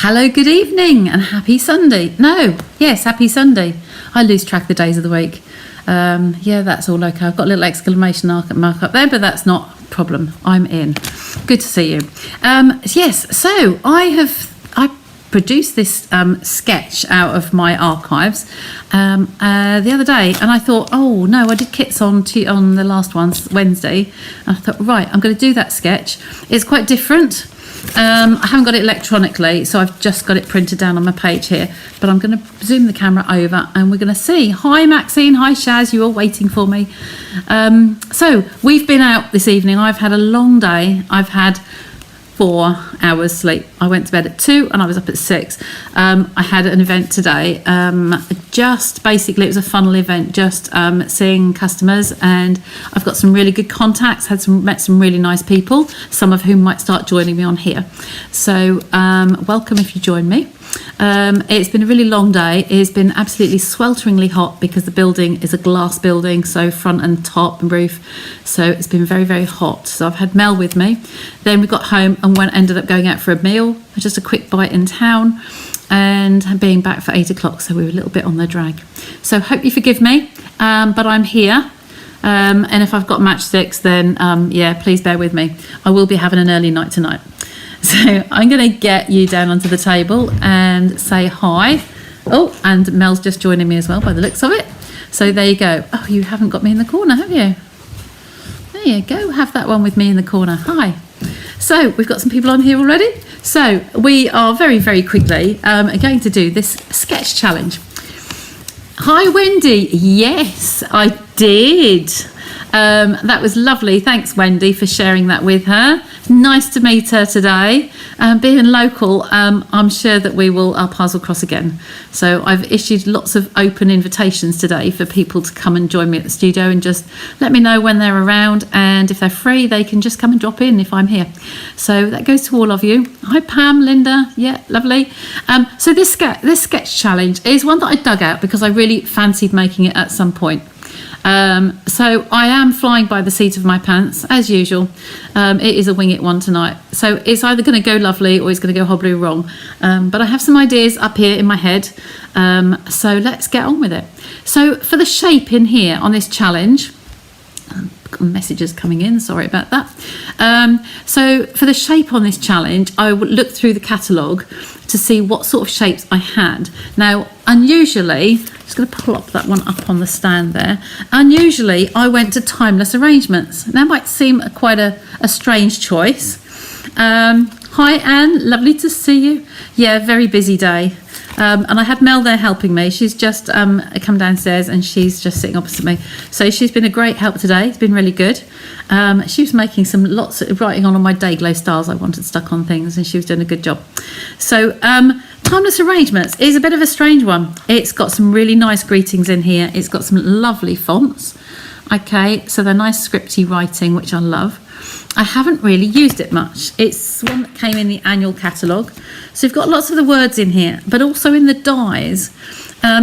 Hello, good evening and happy Sunday. Yes, happy Sunday. I lose track of the days of the week. Yeah, that's all okay. I've got a little exclamation mark up there, but that's not a problem. I'm in. Good to see you. Yes, so I produced this sketch out of my archives the other day, and I thought, oh no, I did kits on the last one, Wednesday. And I thought, right, I'm going to do that sketch. It's quite different. I haven't got it electronically, so I've just got it printed down on my page here, but I'm going to zoom the camera over and we're going to see. Hi Maxine, hi Shaz, you all waiting for me. So we've been out this evening. I've had a long day. I've had 4 hours sleep. I went to bed at 2 and I was up at 6. I had an event today. Just basically, it was a funnel event, just seeing customers, and I've got some really good contacts, met some really nice people, some of whom might start joining me on here. So welcome if you join me. It's been a really long day. It has been absolutely swelteringly hot because the building is a glass building, so front and top and roof, so it's been very, very hot. So I've had Mel with me. Then we got home and ended up going out for a meal, just a quick bite in town, and being back for 8 o'clock, so we were a little bit on the drag. So hope you forgive me, but I'm here. And if I've got matchsticks, then yeah, please bear with me. I will be having an early night tonight. So I'm going to get you down onto the table and say hi. Oh, and Mel's just joining me as well by the looks of it. So there you go. Oh, you haven't got me in the corner, have you? There you go. Have that one with me in the corner. Hi. So we've got some people on here already. So we are very, very quickly going to do this sketch challenge. Hi, Wendy. Yes, I did. That was lovely. Thanks, Wendy, for sharing that with her. Nice to meet her today. Being local, I'm sure that we will puzzle cross again. So I've issued lots of open invitations today for people to come and join me at the studio and just let me know when they're around, and if they're free, they can just come and drop in if I'm here. So that goes to all of you. Hi, Pam, Linda. Yeah, lovely. So this sketch challenge is one that I dug out because I really fancied making it at some point. So I am flying by the seat of my pants as usual. It is a wing it one tonight, so it's either going to go lovely or it's going to go horribly wrong, but I have some ideas up here in my head, so let's get on with it. So for the shape in here on this challenge, messages coming in, sorry about that. So for the shape on this challenge, I would look through the catalogue to see what sort of shapes I had. Now, unusually, just going to pull up that one up on the stand there. Unusually, I went to Timeless Arrangements. That might seem quite a strange choice. Hi, Anne, lovely to see you. Yeah, very busy day. And I had Mel there helping me. She's just come downstairs and she's just sitting opposite me. So she's been a great help today. It's been really good. She was making lots of writing on my day glow stars I wanted stuck on things, and she was doing a good job. So Timeless Arrangements is a bit of a strange one. It's got some really nice greetings in here. It's got some lovely fonts. Okay, so they're nice scripty writing, which I love. I haven't really used it much. It's one that came in the annual catalogue. So you've got lots of the words in here, but also in the dies.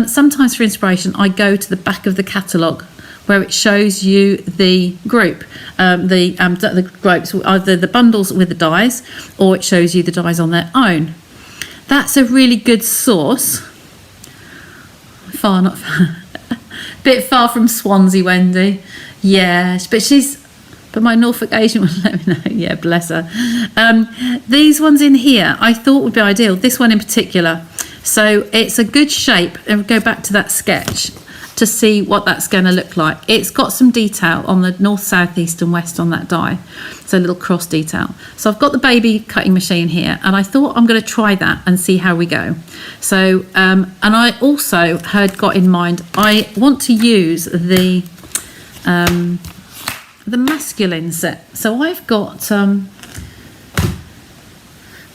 Sometimes for inspiration, I go to the back of the catalogue where it shows you the group, the groups, either the bundles with the dies, or it shows you the dies on their own. That's a really good source. Bit far from Swansea, Wendy. Yeah, but my Norfolk Asian will let me know. Yeah, bless her. These ones in here I thought would be ideal. This one in particular. So it's a good shape. And go back to that sketch to see what that's going to look like. It's got some detail on the north, south, east and west on that die. So a little cross detail. So I've got the baby cutting machine here, and I thought I'm going to try that and see how we go. So, and I also got in mind, I want to use the masculine set. So I've got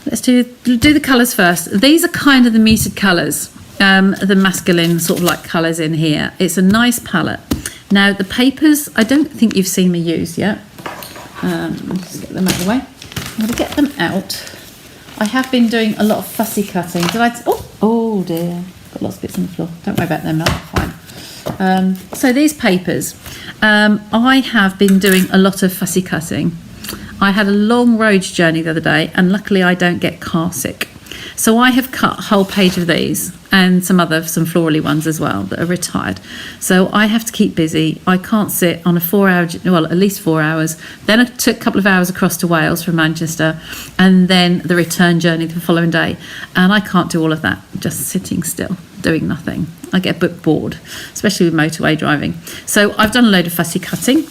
let's do the colours first. These are kind of the muted colours, the masculine sort of like colours in here. It's a nice palette. Now the papers, I don't think you've seen me use yet. Just get them out of the way. I'm going to get them out. I have been doing a lot of fussy cutting. Oh dear, got lots of bits on the floor. Don't worry about them, Mel. Fine. So these papers, I have been doing a lot of fussy cutting. I had a long road journey the other day, and luckily I don't get car sick. So I have cut a whole page of these and some florally ones as well that are retired. So I have to keep busy. I can't sit on a 4-hour, well, at least 4 hours. Then I took a couple of hours across to Wales from Manchester, and then the return journey the following day. And I can't do all of that, just sitting still, doing nothing. I get a bit bored, especially with motorway driving. So I've done a load of fussy cutting.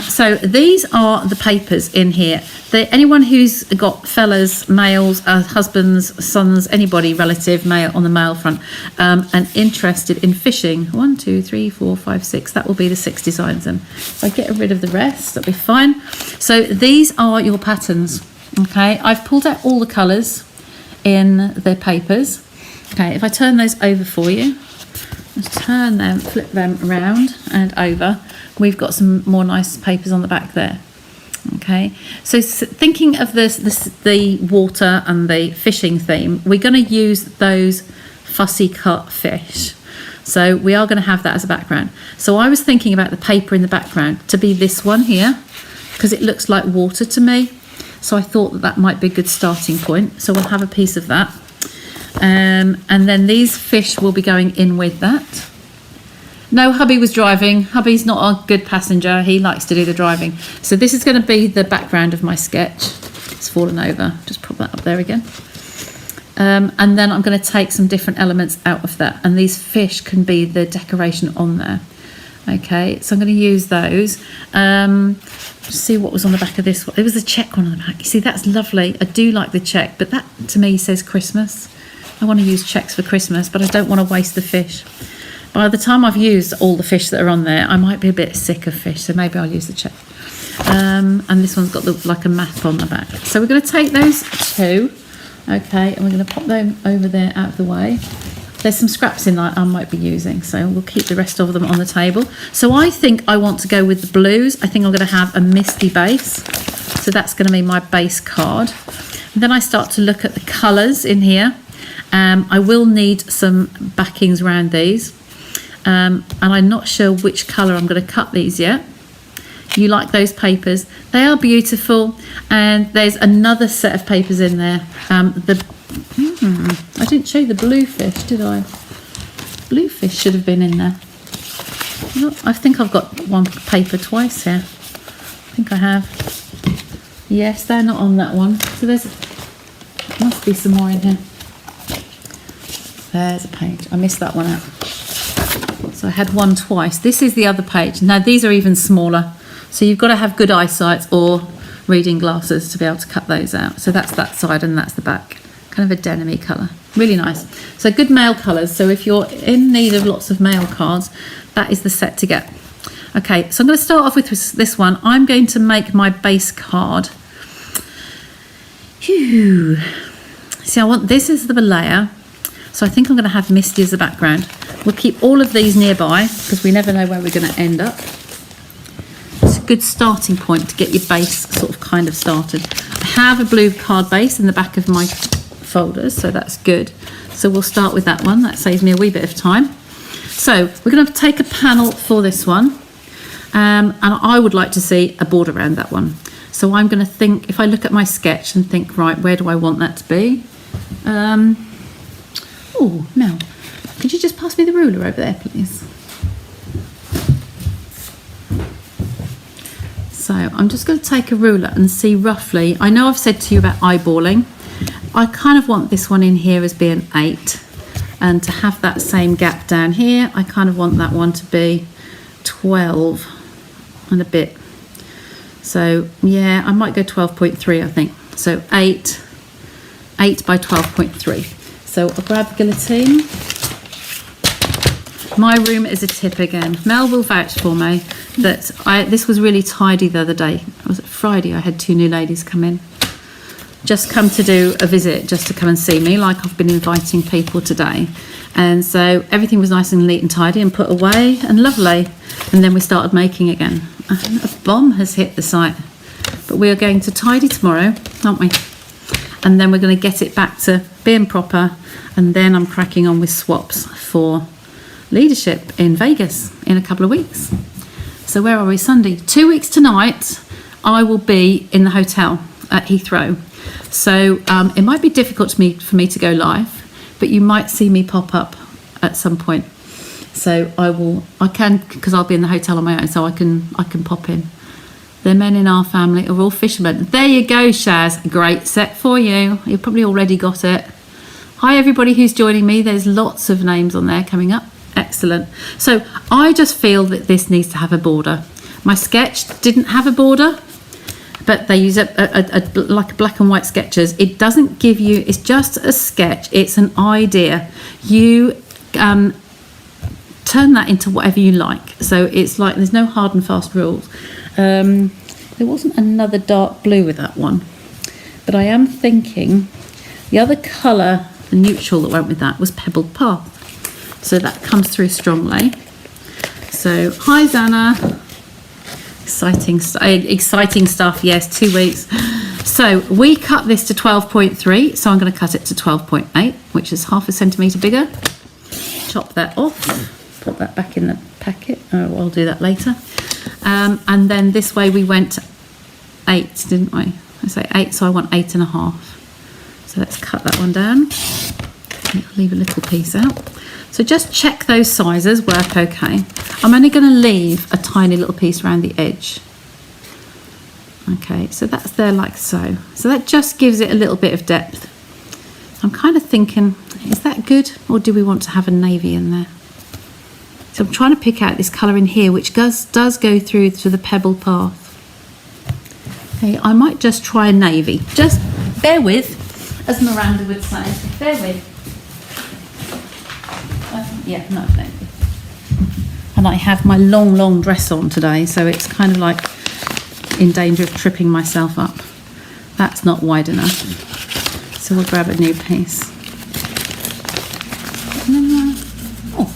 So these are the papers in here. Anyone who's got fellas, males, husbands, sons, anybody, relative, male on the male front, and interested in fishing. 1, 2, 3, 4, 5, 6. That will be the 6 designs. And if I get rid of the rest, that'll be fine. So these are your patterns. Okay, I've pulled out all the colours in the papers. Okay, if I turn those over for you, turn them, flip them around and over, we've got some more nice papers on the back there. Okay, so thinking of the water and the fishing theme, we're going to use those fussy cut fish. So we are going to have that as a background. So I was thinking about the paper in the background to be this one here, because it looks like water to me. So I thought that might be a good starting point. So we'll have a piece of that. And then these fish will be going in with that. No, hubby was driving. Hubby's not a good passenger. He likes to do the driving. So this is going to be the background of my sketch. It's fallen over. Just pop that up there again. And then I'm going to take some different elements out of that. And these fish can be the decoration on there. Okay, so I'm going to use those. See what was on the back of this one. There was a check one on the back. You see, that's lovely. I do like the check, but that to me says Christmas. I want to use checks for Christmas, but I don't want to waste the fish. By the time I've used all the fish that are on there, I might be a bit sick of fish, so maybe I'll use the check. And this one's got like a map on the back. So we're going to take those two, okay, and we're going to pop them over there out of the way. There's some scraps in that I might be using, so we'll keep the rest of them on the table. So I think I want to go with the blues. I think I'm going to have a misty base. So that's going to be my base card. And then I start to look at the colours in here. I will need some backings around these. And I'm not sure which colour I'm going to cut these yet. You like those papers? They are beautiful. And there's another set of papers in there. I didn't show you the blue fish, did I? Blue fish should have been in there. Look, I think I've got one paper twice here. I think I have. Yes, they're not on that one. So must be some more in here. There's a page. I missed that one out. So I had one twice. This is the other page. Now these are even smaller. So you've got to have good eyesight or reading glasses to be able to cut those out. So that's that side and that's the back. Kind of a denim-y colour. Really nice. So good male colours. So if you're in need of lots of male cards, that is the set to get. Okay, so I'm going to start off with this one. I'm going to make my base card. Phew. See, this is the layer. So I think I'm going to have Misty as the background. We'll keep all of these nearby because we never know where we're going to end up. It's a good starting point to get your base sort of kind of started. I have a blue card base in the back of my folders, so that's good. So we'll start with that one. That saves me a wee bit of time. So we're going to take a panel for this one. And I would like to see a border around that one. So I'm going to think, if I look at my sketch and think, right, where do I want that to be? Oh, Mel, could you just pass me the ruler over there, please? So I'm just going to take a ruler and see roughly. I know I've said to you about eyeballing. I kind of want this one in here as being 8. And to have that same gap down here, I kind of want that one to be 12 and a bit. So yeah, I might go 12.3, I think. So 8 by 12.3. So I'll grab the guillotine. My room is a tip again. Mel will vouch for me that this was really tidy the other day. Was it Friday? I had 2 new ladies come in. Just come to do a visit, just to come and see me, like I've been inviting people today. And so everything was nice and neat and tidy and put away and lovely. And then we started making again. And a bomb has hit the site. But we are going to tidy tomorrow, aren't we? And then we're going to get it back to being proper. And then I'm cracking on with swaps for leadership in Vegas in a couple of weeks. So where are we? Sunday. 2 weeks tonight, I will be in the hotel at Heathrow. So it might be difficult for me to go live, but you might see me pop up at some point. So I can, because I'll be in the hotel on my own, so I can pop in. The men in our family are all fishermen. There you go, Shaz. Great set for you. You've probably already got it. Hi, everybody who's joining me. There's lots of names on there coming up. Excellent. So I just feel that this needs to have a border. My sketch didn't have a border, but they use like a black and white sketches. It doesn't give you, it's just a sketch. It's an idea. You turn that into whatever you like. So it's like, there's no hard and fast rules. There wasn't another dark blue with that one, but I am thinking the other colour, the neutral that went with that, was Pebbled Path. So that comes through strongly. So hi Zana. Exciting stuff. Yes, 2 weeks. So we cut this to 12.3. So I'm going to cut it to 12.8, which is half a centimetre bigger. Chop that off. Put that back in the packet. Oh, I'll do that later. And then this way we went 8, didn't we? I say 8, so I want 8.5. So let's cut that one down. I'll leave a little piece out. So just check those sizes work okay. I'm only going to leave a tiny little piece around the edge. Okay, so that's there like so. So that just gives it a little bit of depth. I'm kind of thinking, is that good, or do we want to have a navy in there? So I'm trying to pick out this colour in here, which does go through to the Pebbled Path. Okay, I might just try a navy. Just bear with, as Miranda would say. Bear with. Yeah, no, navy. And I have my long dress on today, so it's kind of like in danger of tripping myself up. That's not wide enough. So we'll grab a new piece. Oh,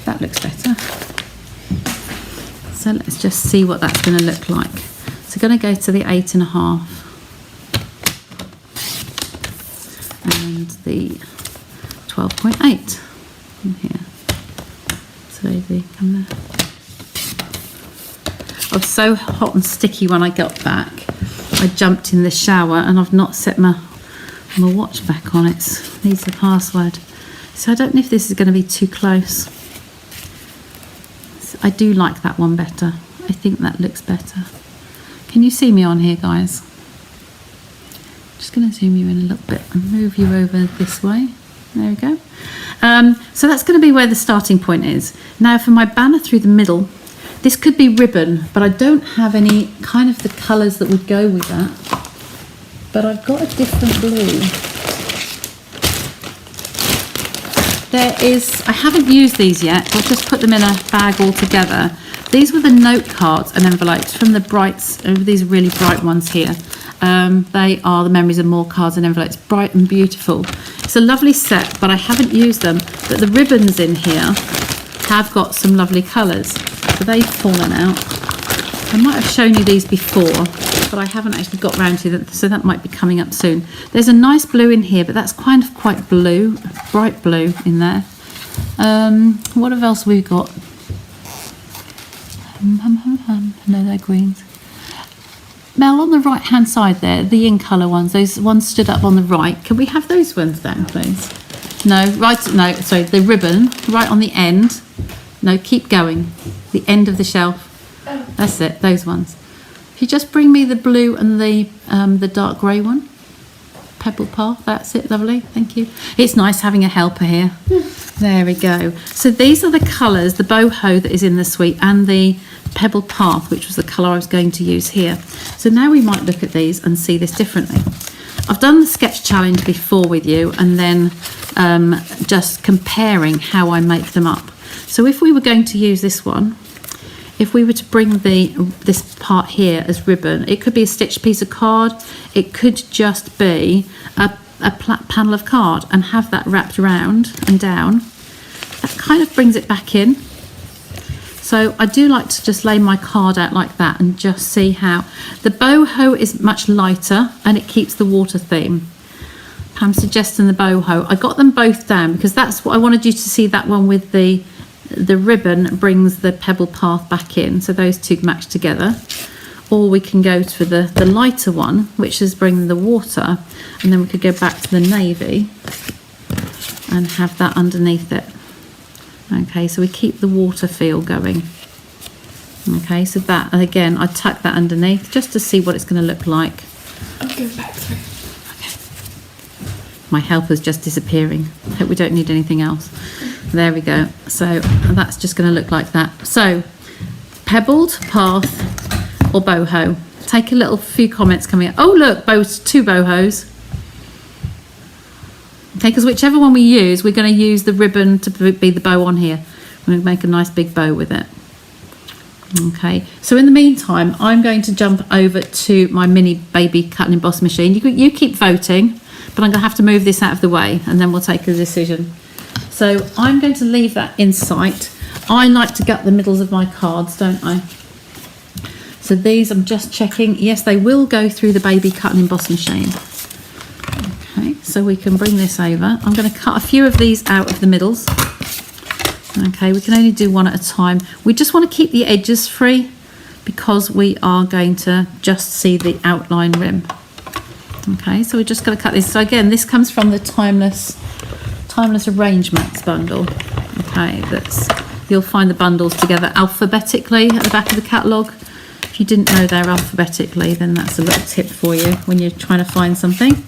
that looks better. So let's just see what that's going to look like. So going to go to the 8.5 and the 12.8 in here. So they come there. I was so hot and sticky when I got back. I jumped in the shower and I've not set my watch back on. It needs the password. So I don't know if this is going to be too close. I do like that one better. I think that looks better. Can you see me on here, guys? Just going to zoom you in a little bit and move you over this way. There we go. So that's going to be where the starting point is. Now for my banner through the middle, this could be ribbon, but I don't have any kind of the colours that would go with that. But I've got a different blue. I haven't used these yet. I'll just put them in a bag all together. These were the note cards and envelopes from the brights, these really bright ones here. They are the Memories of More cards and envelopes, bright and beautiful. It's a lovely set, but I haven't used them. But the ribbons in here have got some lovely colours. So they've fallen out. I might have shown you these before, but I haven't actually got round to them, so that might be coming up soon. There's a nice blue in here, but that's kind of quite blue, bright blue in there. What else have we got? No, they're greens. Mel, on the right hand side there, the in colour ones, those ones stood up on the right. Can we have those ones down, please? No, sorry, the ribbon right on the end. No, keep going. The end of the shelf. That's it, those ones. If you just bring me the blue and the dark grey one. Pebbled Path, that's it, lovely, thank you. It's nice having a helper here. There we go. So these are the colours, the boho that is in the suite and the Pebbled Path, which was the colour I was going to use here. So now we might look at these and see this differently. I've done the sketch challenge before with you and then just comparing how I make them up. So if we were going to use this one, if we were to bring this part here as ribbon, it could be a stitched piece of card, it could just be a panel of card and have that wrapped around and down. That kind of brings it back in. So I do like to just lay my card out like that and just see how. The boho is much lighter and it keeps the water theme. Pam's suggesting the boho. I got them both down because that's what I wanted you to see, that one with the ribbon brings the Pebbled Path back in, so those two match together. or we can go for the lighter one, which is bringing the water, and then we could go back to the navy and have that underneath it. Okay, so we keep the water feel going. Okay, so that, and again, I tuck that underneath just to see what it's going to look like. I'm going back through. Okay. My helper's just disappearing. Hope we don't need anything else. There we go. So that's just going to look like that. So, pebbled, path, or boho. Take a little few comments coming up. Oh look, two bohos. Okay, because whichever one we use, we're going to use the ribbon to be the bow on here. We're going to make a nice big bow with it. Okay, so in the meantime, I'm going to jump over to my mini baby cut and emboss machine. You keep voting, but I'm going to have to move this out of the way, and then we'll take a decision. So I'm going to leave that in sight. I like to gut the middles of my cards, don't I? So these, I'm just checking. Yes, they will go through the baby cut and emboss machine. Okay, so we can bring this over. I'm going to cut a few of these out of the middles. Okay, we can only do one at a time. We just want to keep the edges free because we are going to just see the outline rim. Okay, so we're just going to cut this. So again, this comes from the Timeless Arrangements bundle. Okay, you'll find the bundles together alphabetically at the back of the catalogue. If you didn't know they're alphabetically, then that's a little tip for you when you're trying to find something.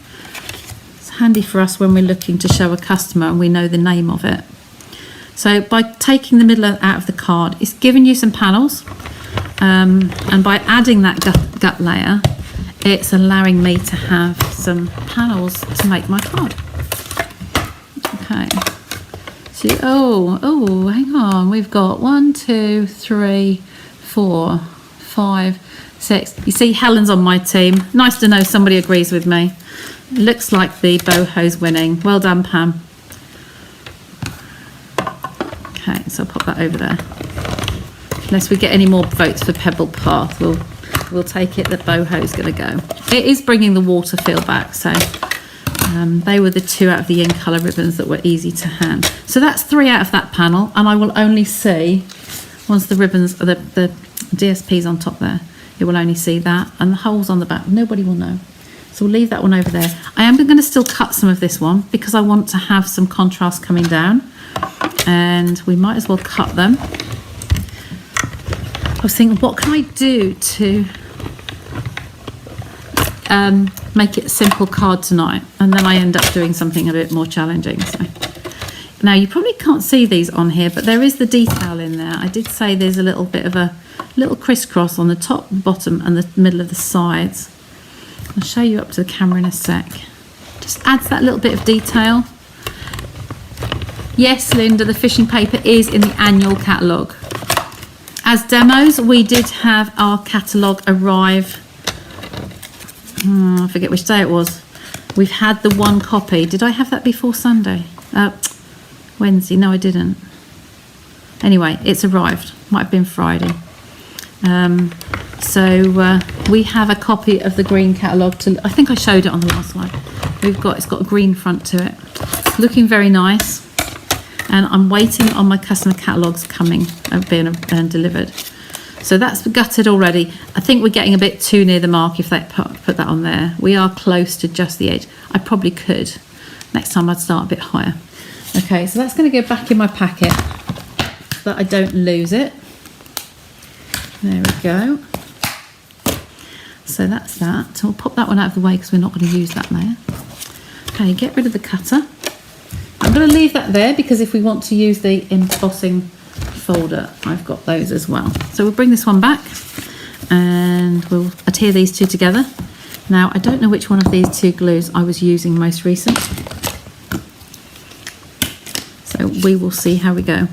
It's handy for us when we're looking to show a customer and we know the name of it. So by taking the middle out of the card, it's giving you some panels, and by adding that gut layer, it's allowing me to have some panels to make my card. Okay. So, hang on. We've got 1, 2, 3, 4, 5, 6. You see, Helen's on my team. Nice to know somebody agrees with me. It looks like the boho's winning. Well done, Pam. Okay, so I'll pop that over there. Unless we get any more votes for Pebbled Path, we'll take it that boho's going to go. It is bringing the water feel back, so they were the 2 out of the in colour ribbons that were easy to hand. So that's 3 out of that panel, and I will only see, once the ribbons, the DSP's on top there, it will only see that, and the holes on the back, nobody will know. So we'll leave that one over there. I am going to still cut some of this one because I want to have some contrast coming down, and we might as well cut them. I was thinking, what can I do to make it a simple card tonight? And then I end up doing something a bit more challenging. So now you probably can't see these on here, but there is the detail in there. I did say there's a little bit of a little crisscross on the top, bottom, and the middle of the sides. I'll show you up to the camera in a sec. Just adds that little bit of detail. Yes, Linda, the fishing paper is in the annual catalogue. As demos, we did have our catalogue arrive. I forget which day it was. We've had the one copy. Did I have that before Sunday? Wednesday. No, I didn't. Anyway, it's arrived. Might have been Friday. So we have a copy of the green catalogue. I think I showed it on the last slide. It's got a green front to it. Looking very nice. And I'm waiting on my customer catalogues coming and being delivered. So that's gutted already. I think we're getting a bit too near the mark if they put that on there. We are close to just the edge. I probably could. Next time I'd start a bit higher. Okay, so that's going to go back in my packet so that I don't lose it. There we go. So that's that. So we'll pop that one out of the way because we're not going to use that layer. Okay, get rid of the cutter. I'm going to leave that there because if we want to use the embossing folder, I've got those as well. So we'll bring this one back and we'll adhere these 2 together. Now, I don't know which one of these 2 glues I was using most recent. So we will see how we go. I'm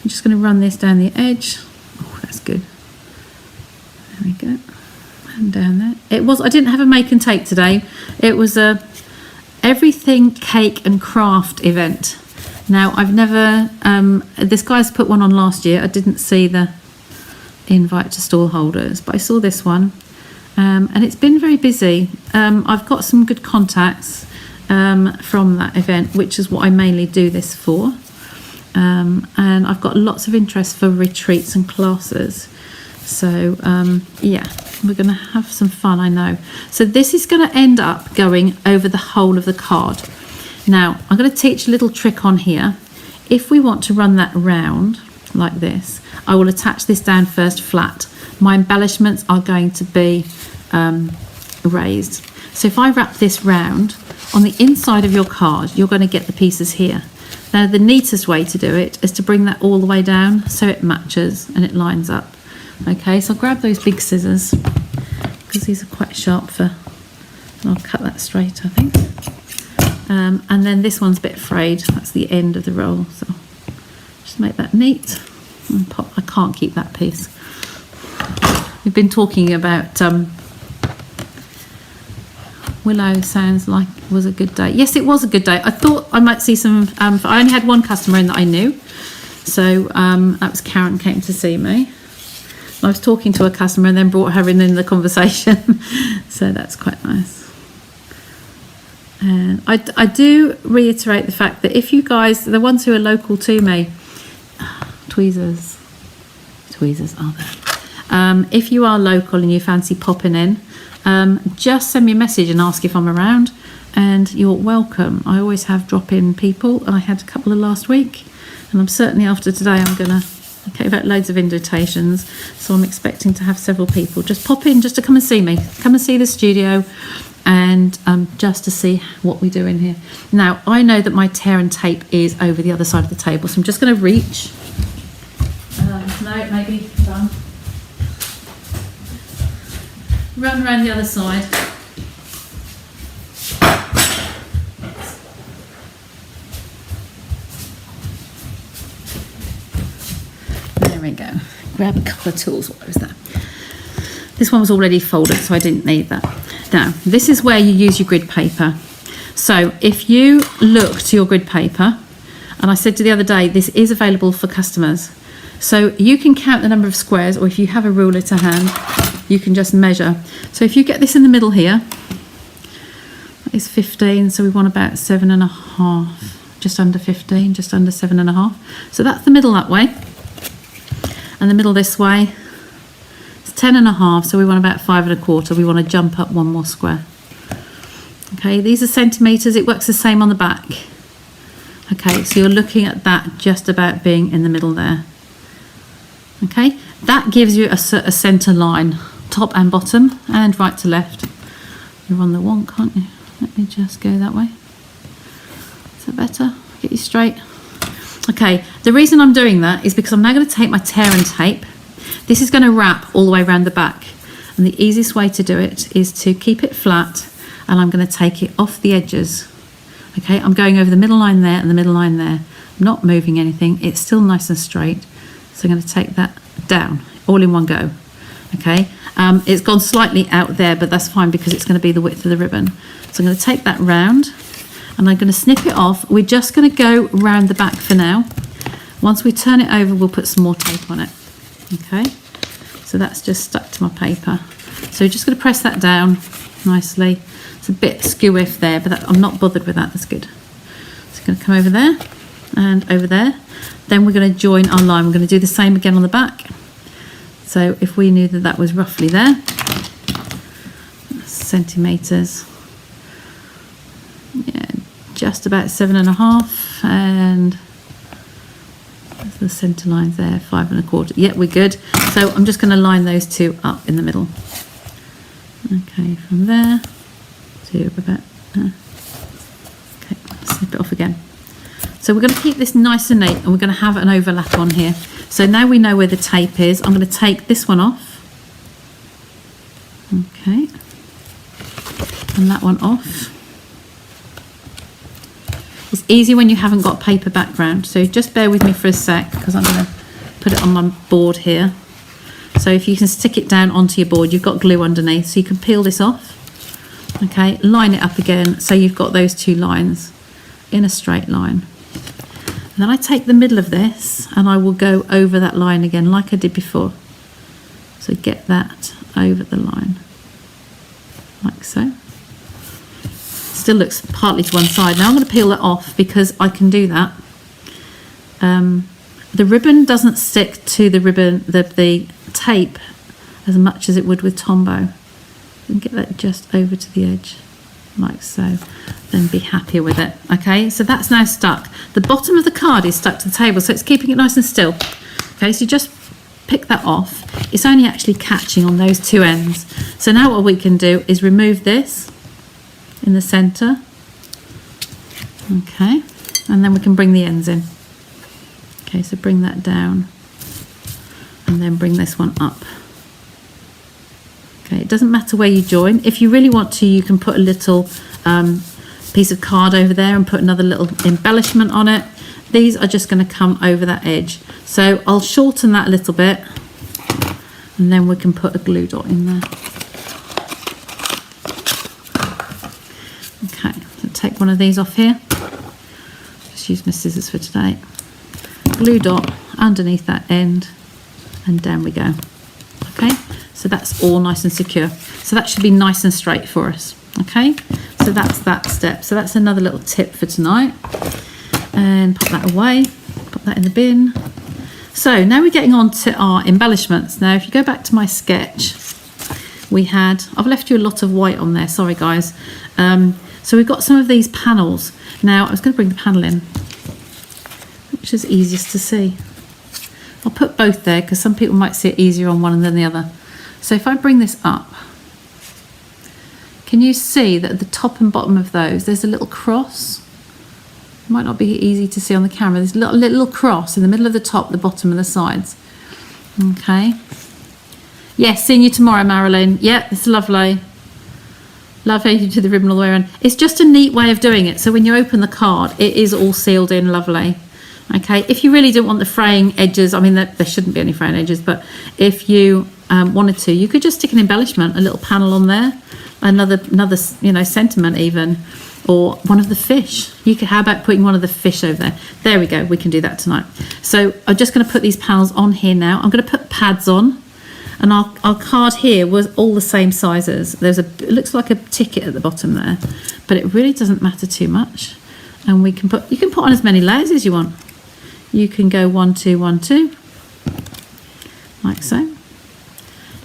just going to run this down the edge. Oh, that's good. There we go. And down there. I didn't have a make and take today. It was a everything cake and craft event. Now I've never this guy's put one on last year. I didn't see the invite to stall holders, but I saw this one, and it's been very busy. I've got some good contacts from that event, which is what I mainly do this for, and I've got lots of interest for retreats and classes. So yeah, We're going to have some fun, I know. So this is going to end up going over the whole of the card. Now, I'm going to teach a little trick on here. If we want to run that round like this, I will attach this down first flat. My embellishments are going to be raised. So if I wrap this round, on the inside of your card, you're going to get the pieces here. Now, the neatest way to do it is to bring that all the way down so it matches and it lines up. Okay, so I'll grab those big scissors because these are quite sharp and I'll cut that straight, I think. And then this one's a bit frayed. That's the end of the roll. So just make that neat and pop. I can't keep that piece. We've been talking about Willow sounds like it was a good day. Yes, it was a good day. I thought I might see some, I only had one customer in that I knew. So that was Karen came to see me. I was talking to a customer and then brought her in the conversation. So that's quite nice. And I do reiterate the fact that if you guys, the ones who are local to me, tweezers are there. If you are local and you fancy popping in, just send me a message and ask if I'm around, and you're welcome. I always have drop-in people. I had a couple of last week, and I'm certainly after today I'm gonna gave out loads of invitations, so I'm expecting to have several people just pop in just to come and see me, come and see the studio, and just to see what we do in here. Now, I know that my tear and tape is over the other side of the table, so I'm just going to reach. No, maybe done. Run around the other side. There we go. Grab a couple of tools. What was that? This one was already folded, so I didn't need that. Now, this is where you use your grid paper. So if you look to your grid paper, and I said to the other day, this is available for customers. So you can count the number of squares, or if you have a ruler to hand, you can just measure. So if you get this in the middle here, that is 15, so we want about 7.5, just under 15, just under 7.5. So that's the middle that way. And the middle this way, 10.5, so we want about 5.25. We want to jump up one more square. Okay, these are centimetres. It works the same on the back. Okay, so you're looking at that just about being in the middle there. Okay, that gives you a centre line, top and bottom, and right to left. You're on the one, can't you? Let me just go that way. Is that better? Get you straight. Okay, the reason I'm doing that is because I'm now going to take my tear and tape. This is going to wrap all the way around the back, and the easiest way to do it is to keep it flat, and I'm going to take it off the edges. Okay, I'm going over the middle line there and the middle line there. I'm not moving anything. It's still nice and straight. So I'm going to take that down all in one go. Okay, it's gone slightly out there, but that's fine because it's going to be the width of the ribbon. So I'm going to take that round and I'm going to snip it off. We're just going to go round the back for now. Once we turn it over, we'll put some more tape on it. Okay, so that's just stuck to my paper. So you're just going to press that down nicely. It's a bit skew-iff there, but I'm not bothered with that. That's good. So I'm going to come over there and over there. Then we're going to join our line. We're going to do the same again on the back. So if we knew that that was roughly there, centimetres, yeah, just about 7.5, and the centre line's there, 5.25. Yeah, we're good. So I'm just going to line those two up in the middle. Okay, from there to about there. Okay, snip it off again. So we're going to keep this nice and neat, and we're going to have an overlap on here. So now we know where the tape is. I'm going to take this one off. Okay. And that one off. It's easy when you haven't got paper background. So just bear with me for a sec, because I'm going to put it on my board here. So if you can stick it down onto your board, you've got glue underneath. So you can peel this off. Okay, line it up again. So you've got those two lines in a straight line. And then I take the middle of this and I will go over that line again like I did before. So get that over the line, like so. Still looks partly to one side. Now I'm going to peel that off because I can do that. The ribbon doesn't stick to the ribbon, the tape as much as it would with Tombow. And get that just over to the edge, like so. Then be happier with it. Okay, so that's now stuck. The bottom of the card is stuck to the table, so it's keeping it nice and still. Okay, so you just pick that off. It's only actually catching on those two ends. So now what we can do is remove this in the centre. Okay, and then we can bring the ends in. Okay, so bring that down and then bring this one up. Okay, it doesn't matter where you join. If you really want to, you can put a little piece of card over there and put another little embellishment on it. These are just going to come over that edge. So I'll shorten that a little bit and then we can put a glue dot in there. Okay, so take one of these off here. Just use my scissors for today. Glue dot underneath that end and down we go. Okay, so that's all nice and secure. So that should be nice and straight for us. Okay, so that's that step. So that's another little tip for tonight. And put that away, put that in the bin. So now we're getting on to our embellishments. Now if you go back to my sketch, I've left you a lot of white on there, sorry guys. So we've got some of these panels. Now I was going to bring the panel in, which is easiest to see. I'll put both there because some people might see it easier on one than the other. So if I bring this up, can you see that at the top and bottom of those, there's a little cross? It might not be easy to see on the camera. There's a little cross in the middle of the top, the bottom and the sides. Okay. Yes, seeing you tomorrow, Marilyn. Yeah, it's lovely. Lovely you do the ribbon all the way around. It's just a neat way of doing it. So when you open the card, it is all sealed in lovely. Okay, if you really don't want the fraying edges, I mean, there shouldn't be any fraying edges, but if you wanted to, you could just stick an embellishment, a little panel on there, another sentiment even, or one of the fish. How about putting one of the fish over there? There we go, we can do that tonight. So I'm just going to put these panels on here now. I'm going to put pads on, and our card here was all the same sizes. It looks like a ticket at the bottom there, but it really doesn't matter too much. And you can put on as many layers as you want. You can go 1, 2, 1, 2, like so.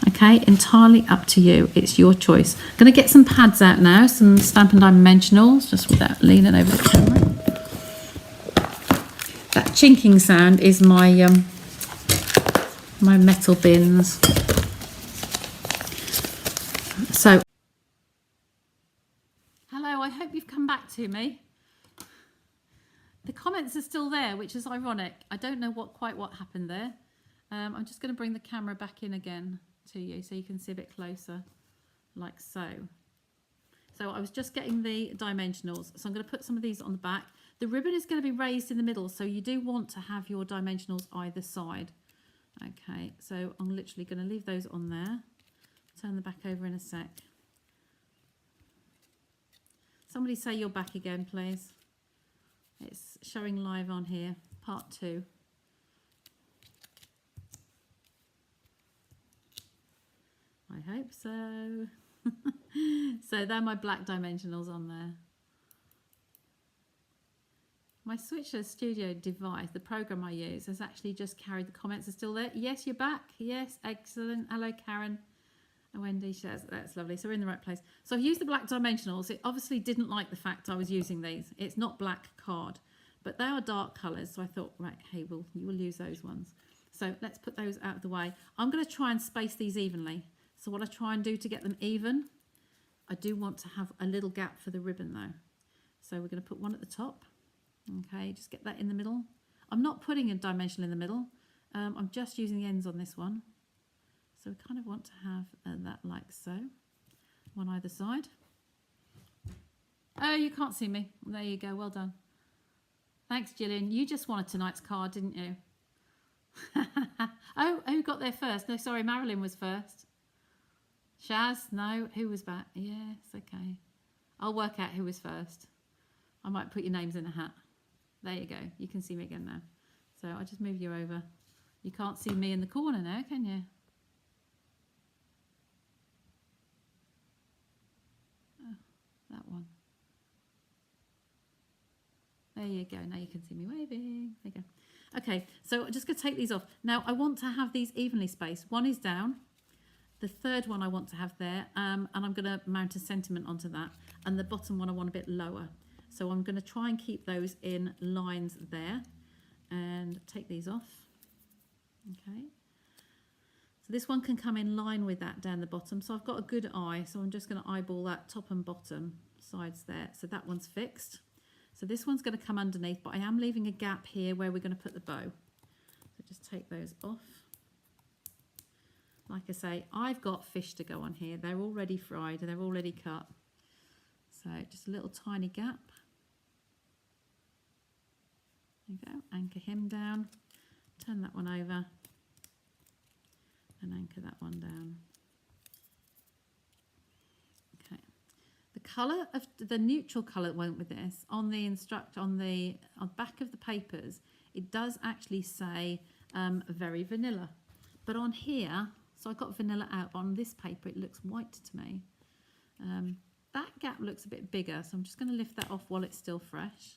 Okay, entirely up to you. It's your choice. I'm going to get some pads out now, some Stampin' Dimensionals, just without leaning over the camera. That chinking sound is my my metal bins. So, hello, I hope you've come back to me. The comments are still there, which is ironic. I don't know quite what happened there. I'm just going to bring the camera back in again to you so you can see a bit closer, like so. So I was just getting the dimensionals, so I'm going to put some of these on the back. The ribbon is going to be raised in the middle, so you do want to have your dimensionals either side. Okay, so I'm literally going to leave those on there. Turn the back over in a sec. Somebody say you're back again, please. It's showing live on here, part 2. I hope so. So they're my black dimensionals on there. My Switcher Studio device, the program I use, has actually just carried the comments are still there. Yes, you're back. Yes, excellent. Hello, Karen. And Wendy says, that's lovely. So we're in the right place. So I've used the black dimensionals. It obviously didn't like the fact I was using these. It's not black card, but they are dark colours. So I thought, right, hey, you will use those ones. So let's put those out of the way. I'm going to try and space these evenly. So what I try and do to get them even, I do want to have a little gap for the ribbon though. So we're going to put one at the top. Okay, just get that in the middle. I'm not putting a dimensional in the middle. I'm just using the ends on this one. So we kind of want to have that like so, one either side. Oh, you can't see me. There you go, well done. Thanks, Gillian. You just wanted tonight's card, didn't you? Oh, who got there first? No, sorry, Marilyn was first. Shaz, no, who was back? Yes, okay. I'll work out who was first. I might put your names in a hat. There you go. You can see me again now. So I'll just move you over. You can't see me in the corner now, can you? Oh, that one. There you go. Now you can see me waving. There you go. Okay, so I'm just going to take these off. Now I want to have these evenly spaced. One is down The third one I want to have there, and I'm going to mount a sentiment onto that. And the bottom one I want a bit lower. So I'm going to try and keep those in lines there and take these off. Okay. So this one can come in line with that down the bottom. So I've got a good eye. So I'm just going to eyeball that top and bottom sides there. So that one's fixed. So this one's going to come underneath, but I am leaving a gap here where we're going to put the bow. So just take those off. Like I say, I've got fish to go on here. They're already fried, they're already cut. So just a little tiny gap. There you go, anchor him down, turn that one over and anchor that one down. Okay. The colour of the neutral colour that went with this on the on the back of the papers, it does actually say very vanilla, but on here, so I got vanilla out. On this paper, it looks white to me. That gap looks a bit bigger, so I'm just going to lift that off while it's still fresh.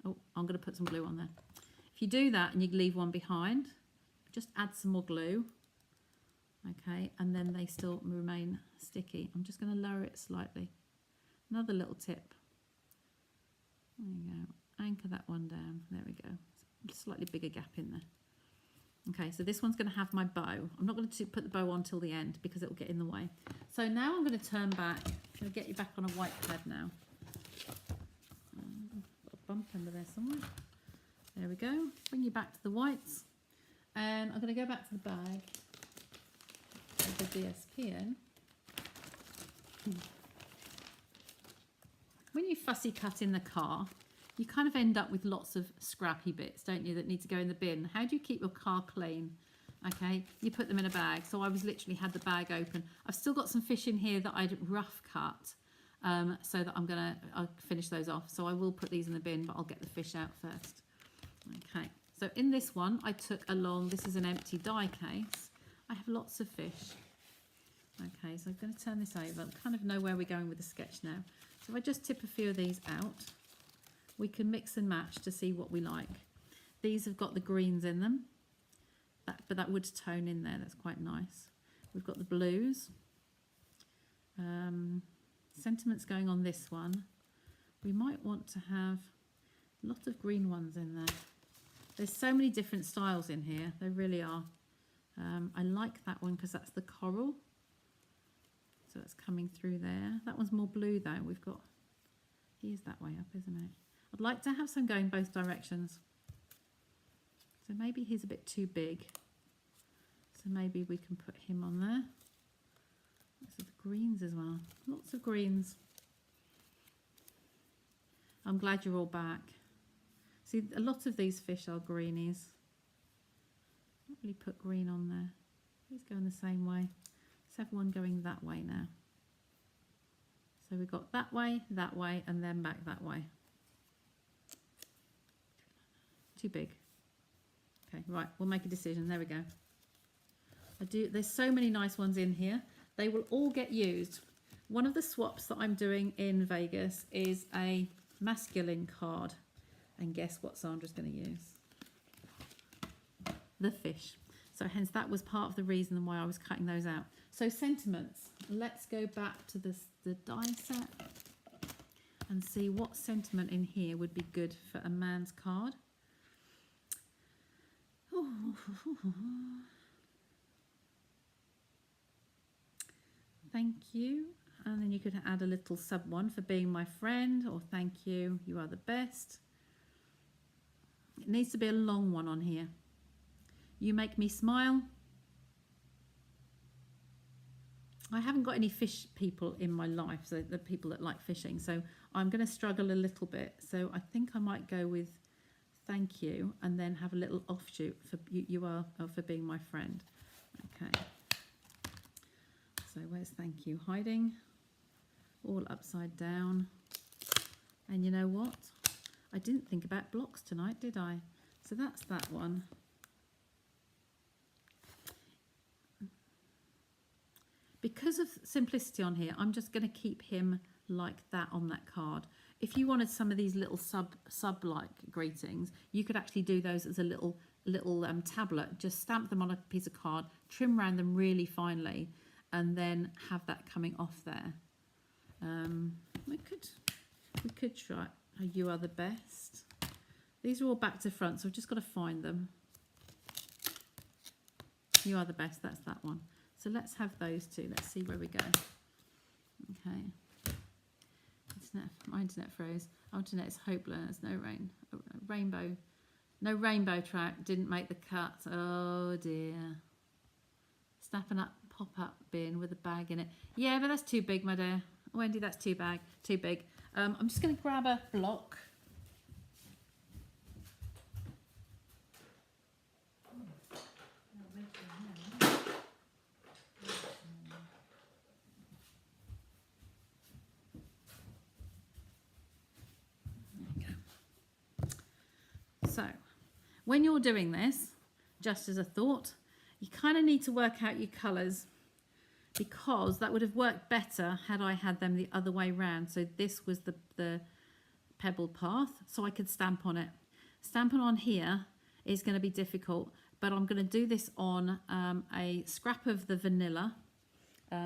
Oh, I'm going to put some glue on there. If you do that and you leave one behind, just add some more glue. Okay, and then they still remain sticky. I'm just going to lower it slightly. Another little tip. There you go. Anchor that one down. There we go. It's a slightly bigger gap in there. Okay, so this one's going to have my bow. I'm not going to put the bow on till the end because it will get in the way. So now I'm going to turn back. I'm going to get you back on a white pad now. Got a bump under there somewhere. There we go. Bring you back to the whites. And I'm going to go back to the bag of the DSP in. When you fussy cut in the car, you kind of end up with lots of scrappy bits, don't you, that need to go in the bin. How do you keep your car clean? Okay, you put them in a bag. So I was literally had the bag open. I've still got some fish in here that I'd rough cut, so that I'll finish those off. So I will put these in the bin, but I'll get the fish out first. Okay, so in this one, I took along, this is an empty die case. I have lots of fish. Okay, so I'm going to turn this over. I kind of know where we're going with the sketch now. So if I just tip a few of these out, we can mix and match to see what we like. These have got the greens in them, but that wood tone in there, that's quite nice. We've got the blues. Sentiments going on this one. We might want to have a lot of green ones in there. There's so many different styles in here, there really are. I like that one because that's the coral. So that's coming through there. That one's more blue though. We've got, he is that way up, isn't it? I'd like to have some going both directions. So maybe he's a bit too big. So maybe we can put him on there. Lots of greens as well. Lots of greens. I'm glad you're all back. See, a lot of these fish are greenies. Not really put green on there. He's going the same way. Let's have one going that way now. So we've got that way, and then back that way. Too big. Okay, right, we'll make a decision. There we go. There's so many nice ones in here. They will all get used. One of the swaps that I'm doing in Vegas is a masculine card. And guess what Sandra's going to use? The fish. So hence that was part of the reason why I was cutting those out. So sentiments. Let's go back to the die set and see what sentiment in here would be good for a man's card. Oh. Thank you. And then you could add a little sub one for being my friend, or thank you, you are the best. It needs to be a long one on here. You make me smile. I haven't got any fish people in my life, so the people that like fishing, so I'm going to struggle a little bit. So I think I might go with thank you and then have a little offshoot for you are for being my friend. Okay. So where's thank you hiding? All upside down. And you know what? I didn't think about blocks tonight, did I? So that's that one. Because of simplicity on here, I'm just going to keep him like that on that card. If you wanted some of these little sub-like greetings, you could actually do those as a little little tablet, just stamp them on a piece of card, trim around them really finely, and then have that coming off there. We could try You Are the Best. These are all back to front, so I've just got to find them. You Are the Best, that's that one. So let's have those two. Let's see where we go. Okay. My internet froze. Oh, internet is hopeless. No rain. Rainbow. No rainbow track. Didn't make the cut. Oh dear. Stampin' Up pop-up bin with a bag in it. Yeah, but that's too big, my dear. Wendy, that's too big. I'm just going to grab a block. So, when you're doing this, just as a thought, you kind of need to work out your colours, because that would have worked better had I had them the other way round. So this was the pebbled path, so I could stamp on it. Stamping on here is going to be difficult, but I'm going to do this on a scrap of the vanilla,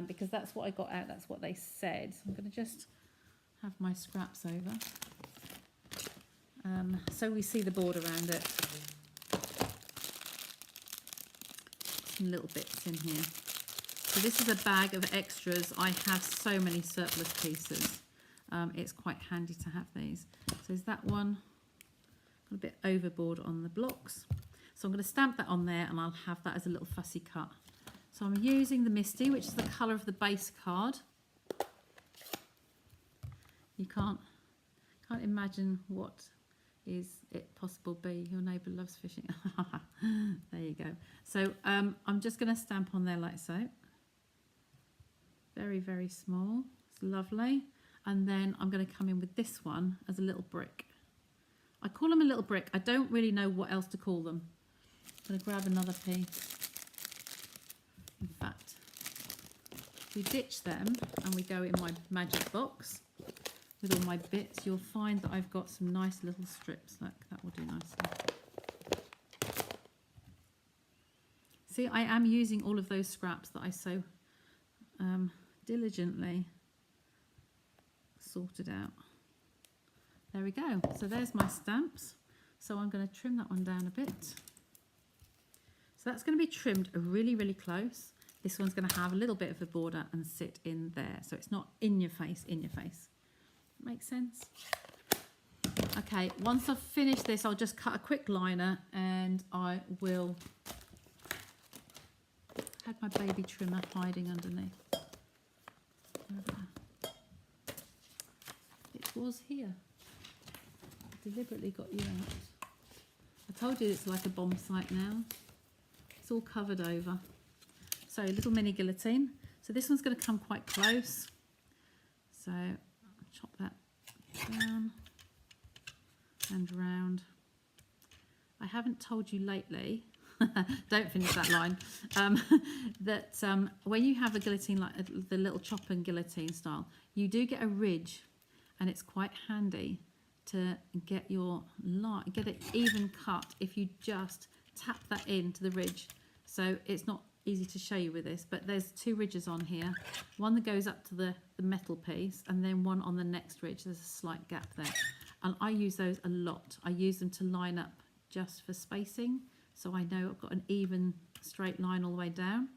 because that's what I got out, that's what they said. So I'm going to just have my scraps over. So we see the border around it. Some little bits in here. So this is a bag of extras. I have so many surplus pieces. It's quite handy to have these. So is that one? Got a bit overboard on the blocks. So I'm going to stamp that on there, and I'll have that as a little fussy cut. So I'm using the Misty, which is the colour of the base card. You can't imagine what is it possible be. Your neighbour loves fishing. There you go. So I'm just going to stamp on there like so. Very, very small. It's lovely. And then I'm going to come in with this one as a little brick. I call them a little brick. I don't really know what else to call them. I'm going to grab another piece. In fact, if we ditch them and we go in my magic box with all my bits, you'll find that I've got some nice little strips. Look, that will do nicely. See, I am using all of those scraps that I so diligently sorted out. There we go. So there's my stamps. So I'm going to trim that one down a bit. So that's going to be trimmed really, really close. This one's going to have a little bit of a border and sit in there. So it's not in your face, Makes sense? Okay, once I've finished this, I'll just cut a quick liner, and I will had my baby trimmer hiding underneath. It was here. I deliberately got you out. I told you it's like a bomb site now. It's all covered over. So little mini guillotine. So this one's going to come quite close. So I'll chop that down and round. I haven't told you lately, don't finish that line, that when you have a guillotine like the little chop and guillotine style, you do get a ridge, and it's quite handy to get your line, get it even cut if you just tap that into the ridge. So it's not easy to show you with this, but there's two ridges on here, one that goes up to the metal piece, and then one on the next ridge. There's a slight gap there, and I use those a lot. I use them to line up just for spacing, so I know I've got an even straight line all the way down.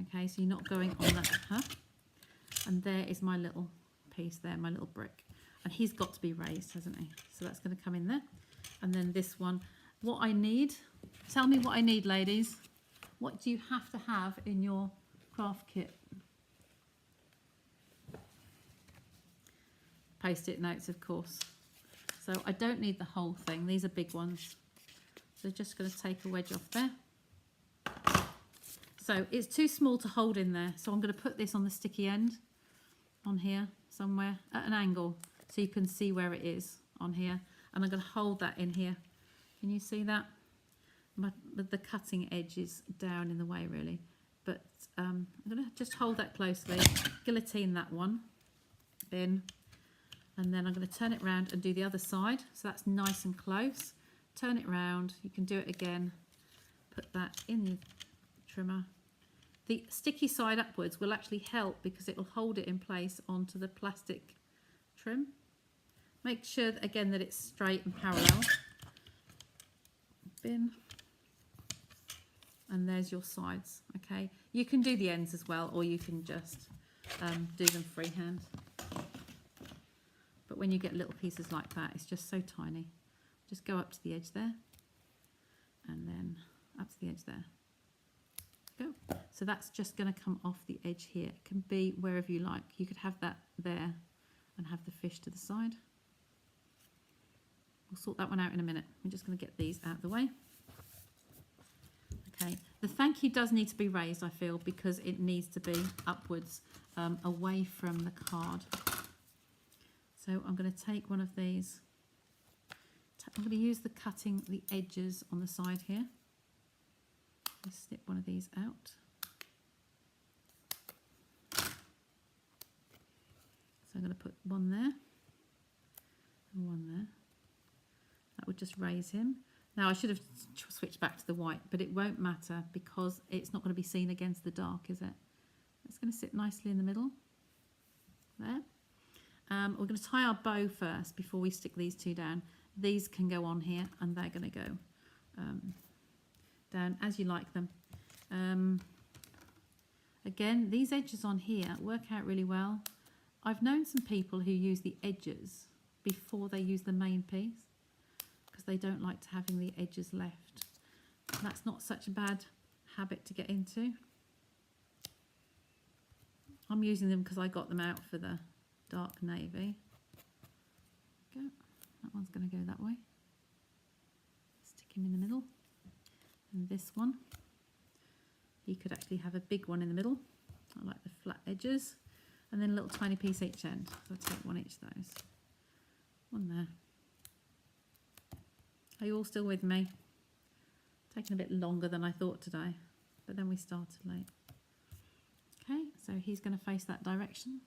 Okay, so you're not going on that. And there is my little piece there, my little brick, and he's got to be raised, hasn't he? So that's going to come in there. And then this one, what I need, tell me what I need, ladies. What do you have to have in your craft kit? Post-it notes, of course. So I don't need the whole thing. These are big ones. So just going to take a wedge off there. So it's too small to hold in there. So I'm going to put this on the sticky end on here somewhere at an angle so you can see where it is on here. And I'm going to hold that in here. Can you see that? But the cutting edge is down in the way really, but I'm going to just hold that closely, guillotine that one in, and then I'm going to turn it round and do the other side, so that's nice and close. turn it round. You can do it again. Put that in the trimmer. The sticky side upwards will actually help because it will hold it in place onto the plastic trim. Make sure that, again, that it's straight and parallel. Bin. And there's your sides, okay? You can do the ends as well, or you can just do them freehand. But when you get little pieces like that, it's just so tiny. Just go up to the edge there, and then up to the edge there. Go. So that's just going to come off the edge here. It can be wherever you like. You could have that there and have the fish to the side. We'll sort that one out in a minute. I'm just going to get these out of the way. Okay, the thank you does need to be raised, I feel, because it needs to be upwards, away from the card. So I'm going to take one of these. I'm going to use the cutting the edges on the side here. Just snip one of these out. So I'm going to put one there and one there. That would just raise him. Now I should have switched back to the white, but it won't matter because it's not going to be seen against the dark, is it? It's going to sit nicely in the middle. There. We're going to tie our bow first before we stick these two down. These can go on here and they're going to go down as you like them. Again, these edges on here work out really well. I've known some people who use the edges before they use the main piece because they don't like having the edges left. That's not such a bad habit to get into. I'm using them because I got them out for the dark navy. Go. That one's going to go that way. Stick him in the middle. And this one, you could actually have a big one in the middle. I like the flat edges. And then a little tiny piece each end. So I'll take one each of those. One there. Are you all still with me? Taking a bit longer than I thought today, but then we started late. Okay, so he's going to face that direction.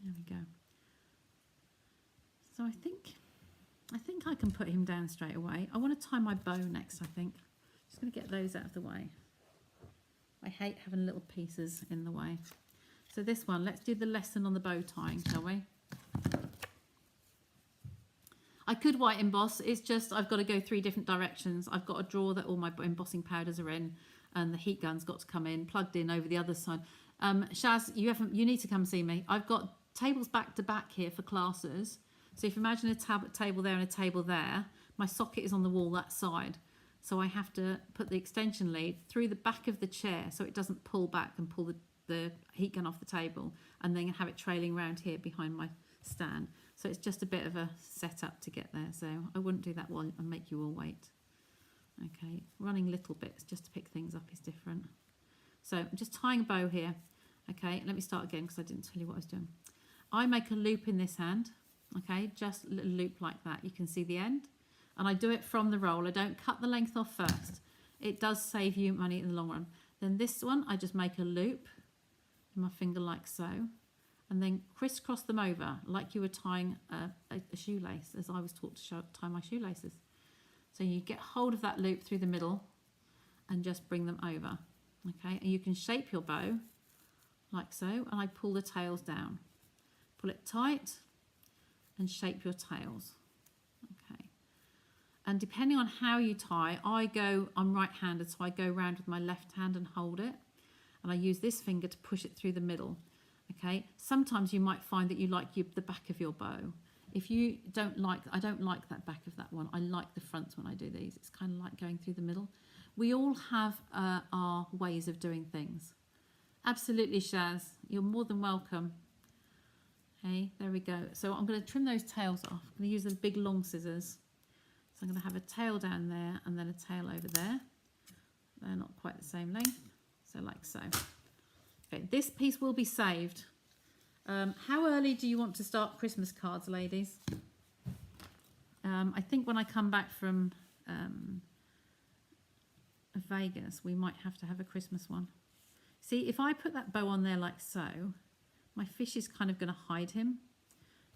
There we go. So I think I can put him down straight away. I want to tie my bow next, I think. Just going to get those out of the way. I hate having little pieces in the way. So this one, let's do the lesson on the bow tying, shall we? I could white emboss, it's just I've got to go 3 different directions. I've got a drawer that all my embossing powders are in and the heat gun's got to come in, plugged in over the other side. Shaz, you need to come see me. I've got tables back to back here for classes. So if you imagine a table there and a table there, my socket is on the wall that side. So I have to put the extension lead through the back of the chair so it doesn't pull back and pull the heat gun off the table and then have it trailing around here behind my stand. So it's just a bit of a setup to get there. So I wouldn't do that one and make you all wait. Okay, running little bits just to pick things up is different. So I'm just tying a bow here. Okay, let me start again because I didn't tell you what I was doing. I make a loop in this hand. Okay, just a little loop like that. You can see the end. And I do it from the roll. I don't cut the length off first. It does save you money in the long run. Then this one, I just make a loop in my finger like so. And then crisscross them over like you were tying a shoelace, as I was taught to tie my shoelaces. So you get hold of that loop through the middle and just bring them over. Okay, and you can shape your bow like so, and I pull the tails down. Pull it tight and shape your tails. Okay. And depending on how you tie, I'm right-handed, so I go around with my left hand and hold it. And I use this finger to push it through the middle. Okay, sometimes you might find that you like the back of your bow. If you don't like, I don't like that back of that one. I like the fronts when I do these. It's kind of like going through the middle. We all have our ways of doing things. Absolutely, Shaz. You're more than welcome. Okay, there we go. So I'm going to trim those tails off. I'm going to use the big long scissors. So I'm going to have a tail down there and then a tail over there. They're not quite the same length. So like so. Okay, this piece will be saved. How early do you want to start Christmas cards, ladies? I think when I come back from Vegas, we might have to have a Christmas one. See, if I put that bow on there like so, my fish is kind of going to hide him.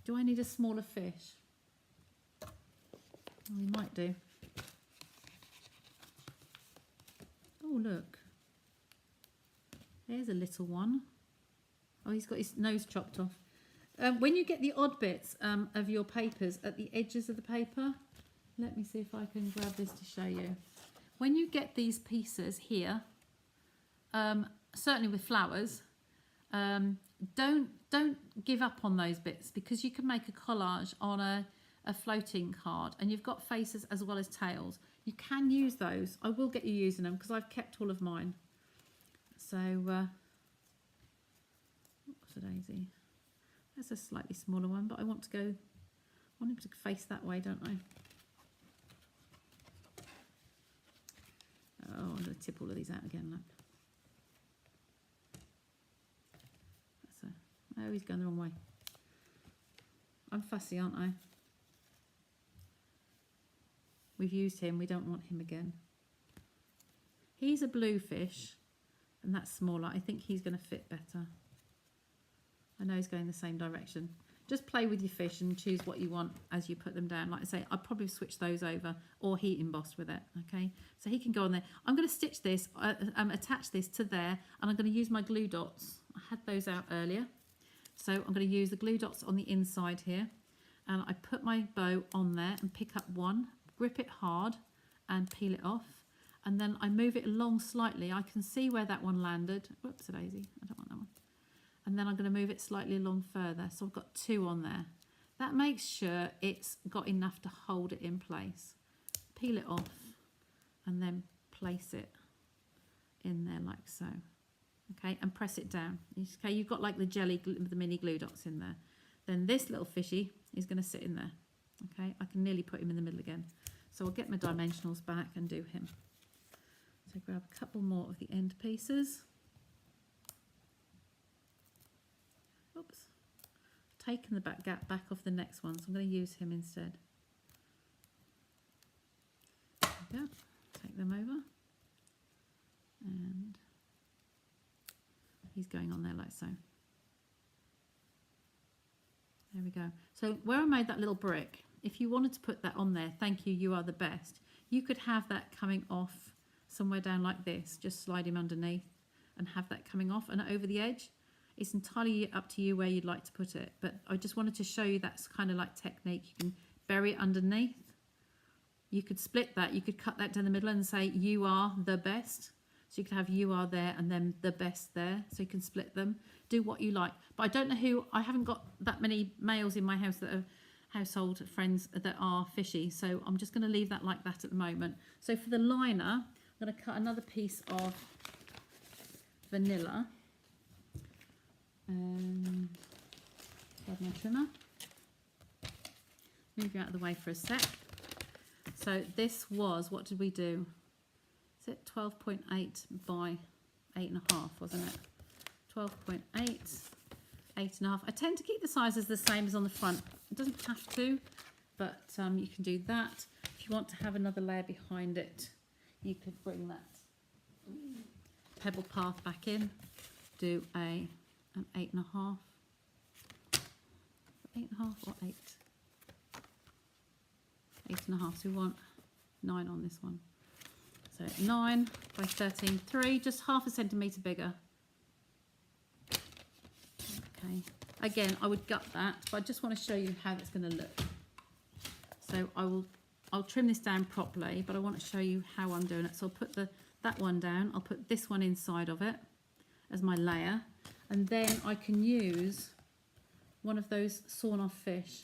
Do I need a smaller fish? We might do. Oh, look. There's a little one. Oh, he's got his nose chopped off. When you get the odd bits of your papers at the edges of the paper, let me see if I can grab this to show you. When you get these pieces here, certainly with flowers, don't give up on those bits, because you can make a collage on a floating card, and you've got faces as well as tails. You can use those. I will get you using them because I've kept all of mine. So, what's a daisy? That's a slightly smaller one, but I want him to face that way, don't I? Oh, I'm going to tip all of these out again, look. Oh, he's going the wrong way. I'm fussy, aren't I? We've used him, we don't want him again. He's a blue fish, and that's smaller. I think he's going to fit better. I know he's going the same direction. Just play with your fish and choose what you want as you put them down. Like I say, I'd probably switch those over or heat embossed with it, okay? So he can go on there. I'm going to stitch this, attach this to there, and I'm going to use my glue dots. I had those out earlier. So I'm going to use the glue dots on the inside here, and I put my bow on there and pick up one, grip it hard and peel it off, and then I move it along slightly. I can see where that one landed. Whoops, a daisy, I don't want that one. And then I'm going to move it slightly along further, so I've got two on there. That makes sure it's got enough to hold it in place. Peel it off and then place it in there like so. Okay, and press it down. Okay, you've got like the mini glue dots in there. Then this little fishy is going to sit in there. Okay, I can nearly put him in the middle again. So I'll get my dimensionals back and do him. So grab a couple more of the end pieces. Oops, taken the back gap back off the next one, so I'm going to use him instead. There we go. Take them over, and he's going on there like so. There we go. So where I made that little brick, if you wanted to put that on there, thank you, you are the best, you could have that coming off somewhere down like this. Just slide him underneath and have that coming off and over the edge. It's entirely up to you where you'd like to put it, but I just wanted to show you that's kind of like technique. You can bury it underneath. You could split that. You could cut that down the middle and say you are the best. So you could have you are there and then the best there. So you can split them. Do what you like. But I don't know who, I haven't got that many males in my house that are household friends that are fishy. So I'm just going to leave that like that at the moment. So for the liner, I'm going to cut another piece of vanilla. Grab my trimmer. Move you out of the way for a sec. So this was, what did we do? Is it 12.8 by 8.5, wasn't it? 12.8, 8.5. I tend to keep the sizes the same as on the front. It doesn't have to, but you can do that. If you want to have another layer behind it, you could bring that pebble path back in, do an 8.5. 8.5 or 8? 8.5, so we want 9 on this one. So 9 by 13.3, just half a centimetre bigger. Okay, again, I would gut that, but I just want to show you how it's going to look. So I'll trim this down properly, but I want to show you how I'm doing it. So I'll put that one down, I'll put this one inside of it as my layer, and then I can use one of those sawn off fish,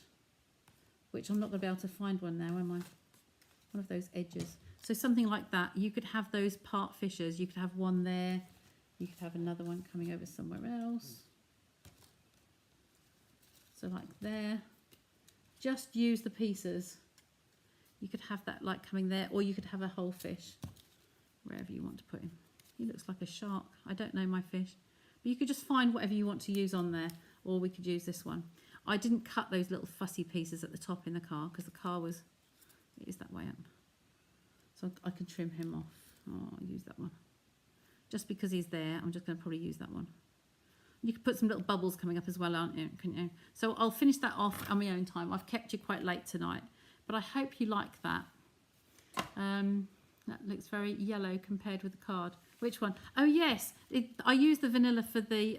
which I'm not going to be able to find one now, am I? One of those edges. So something like that. You could have those part fishes. You could have one there. You could have another one coming over somewhere else. So like there. Just use the pieces. You could have that like coming there, or you could have a whole fish, wherever you want to put him. He looks like a shark. I don't know my fish. But you could just find whatever you want to use on there, or we could use this one. I didn't cut those little fussy pieces at the top in the car because the car was, it is that way up. So I can trim him off. Oh, I'll use that one. Just because he's there, I'm just going to probably use that one. You could put some little bubbles coming up as well, aren't you? Couldn't you? So I'll finish that off on my own time. I've kept you quite late tonight, But I hope you like that. That looks very yellow compared with the card. Which one? Oh yes, I used the vanilla for the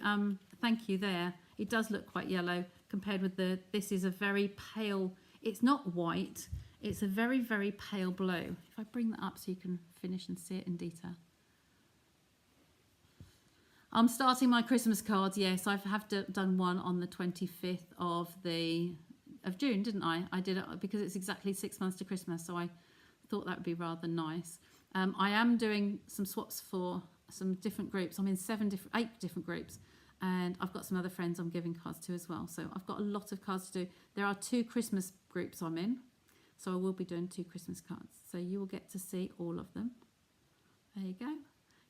thank you there. It does look quite yellow compared with this is a very pale, it's not white, it's a very, very pale blue. If I bring that up so you can finish and see it in detail. I'm starting my Christmas cards, yes. I have done one on the 25th of June, didn't I? I did it because it's exactly 6 months to Christmas, so I thought that would be rather nice. I am doing some swaps for some different groups. I'm in 8 different groups, and I've got some other friends I'm giving cards to as well. So I've got a lot of cards to do. There are 2 Christmas groups I'm in, so I will be doing 2 Christmas cards. So you will get to see all of them. There you go.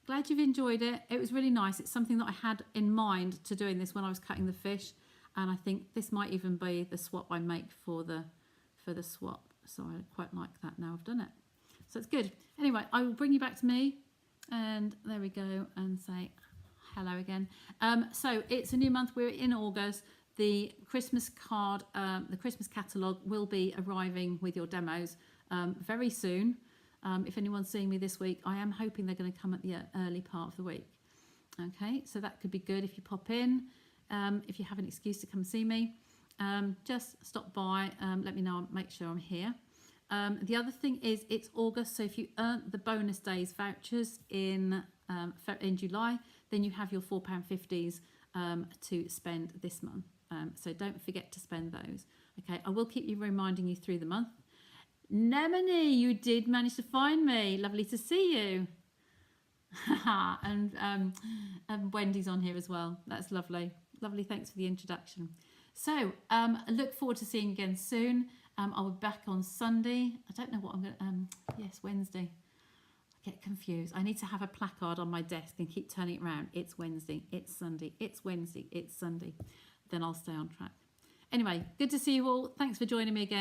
Glad you've enjoyed it. It was really nice. It's something that I had in mind to doing this when I was cutting the fish, and I think this might even be the swap I make for the swap. So I quite like that now I've done it. So it's good. Anyway, I will bring you back to me, and there we go, and say hello again. So it's a new month. We're in August. The Christmas card, the Christmas catalogue will be arriving with your demos very soon. If anyone's seeing me this week, I am hoping they're going to come at the early part of the week. Okay, so that could be good if you pop in. If you have an excuse to come see me, just stop by, let me know, make sure I'm here. The other thing is it's August, so if you earn the bonus days vouchers in July, then you have your £4.50s to spend this month. So don't forget to spend those. Okay, I will keep you reminding you through the month. Nemini, you did manage to find me. Lovely to see you. and Wendy's on here as well. That's lovely. Lovely, thanks for the introduction. So I look forward to seeing you again soon. I'll be back on Sunday. I don't know what I'm going to... yes, Wednesday. I get confused. I need to have a placard on my desk and keep turning it around. It's Wednesday. It's Sunday. It's Wednesday. It's Sunday. Then I'll stay on track. Anyway, good to see you all. Thanks for joining me again.